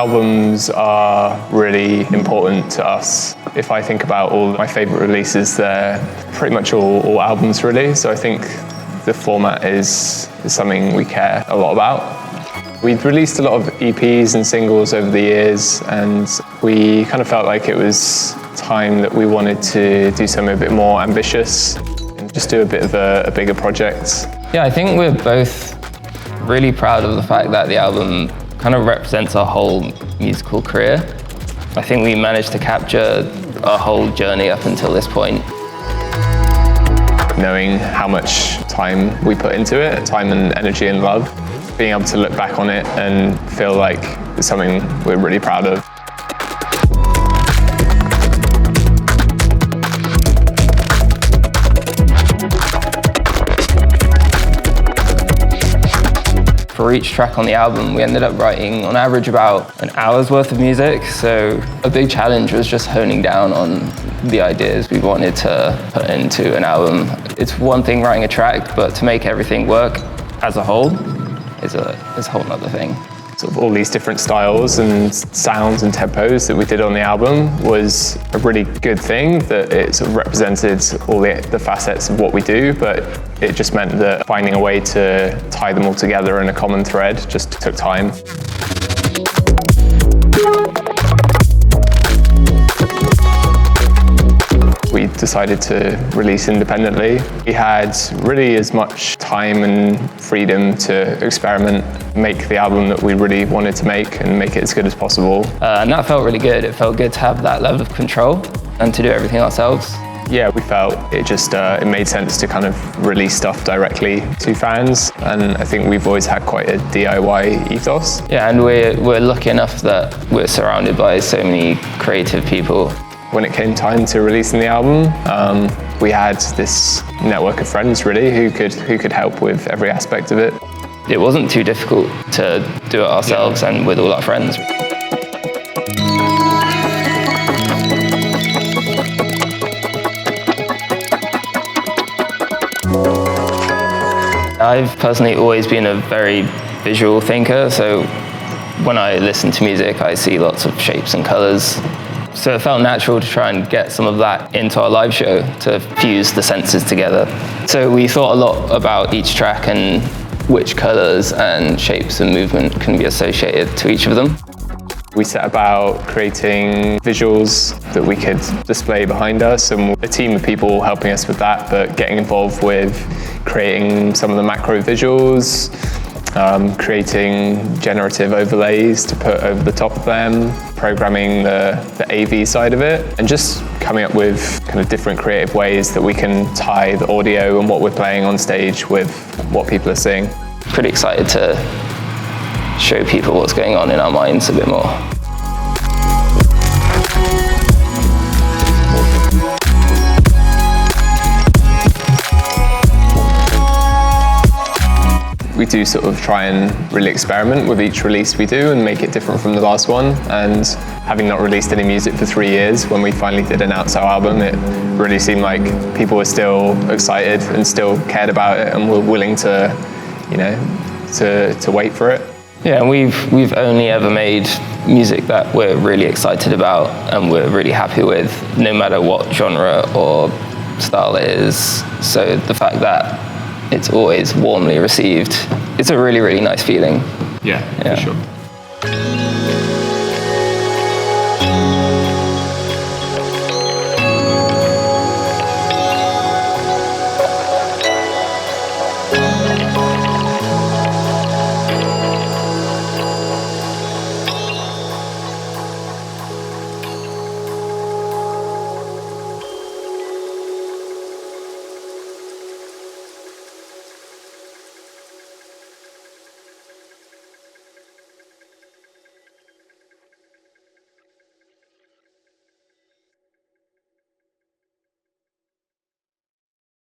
Albums are really important to us. If I think about all my favourite releases, they're pretty much all albums really, so I think the format is something we care a lot about. We'd released a lot of EPs and singles over the years, and we kind of felt like it was time that we wanted to do something a bit more ambitious and just do a bit of a bigger project. Yeah, I think we're both really proud of the fact that the album kind of represents our whole musical career. I think we managed to capture our whole journey up until this point. Knowing how much time we put into it, time and energy and love, being able to look back on it and feel like it's something we're really proud of. For each track on the album, we ended up writing on average about an hour's worth of music. So a big challenge was just honing down on the ideas we wanted to put into an album. It's one thing writing a track, but to make everything work as a whole is a whole nother thing. Sort of all these different styles and sounds and tempos that we did on the album was a really good thing, that it sort of represented all the facets of what we do, but it just meant that finding a way to tie them all together in a common thread just took time. We decided to release independently. We had really as much time and freedom to experiment, make the album that we really wanted to make and make it as good as possible. And that felt really good. It felt good to have that level of control and to do everything ourselves. Yeah, we felt it made sense to kind of release stuff directly to fans, and I think we've always had quite a DIY ethos. Yeah, and we're lucky enough that we're surrounded by so many creative people. When it came time to releasing the album, we had this network of friends really who could help with every aspect of it. It wasn't too difficult to do it ourselves and with all our friends. I've personally always been a very visual thinker, so when I listen to music, I see lots of shapes and colors. So it felt natural to try and get some of that into our live show, to fuse the senses together. So we thought a lot about each track and which colors and shapes and movement can be associated to each of them. We set about creating visuals that we could display behind us, and a team of people helping us with that, but getting involved with creating some of the macro visuals, creating generative overlays to put over the top of them, programming the AV side of it, and just coming up with kind of different creative ways that we can tie the audio and what we're playing on stage with what people are seeing. Pretty excited to show people what's going on in our minds a bit more. We do sort of try and really experiment with each release we do and make it different from the last one. And having not released any music for 3 years, when we finally did announce our album, it really seemed like people were still excited and still cared about it and were willing to, you know, to wait for it. Yeah, and we've only ever made music that we're really excited about and we're really happy with, no matter what genre or style it is. So the fact that it's always warmly received, it's a really, really nice feeling. Yeah, for sure.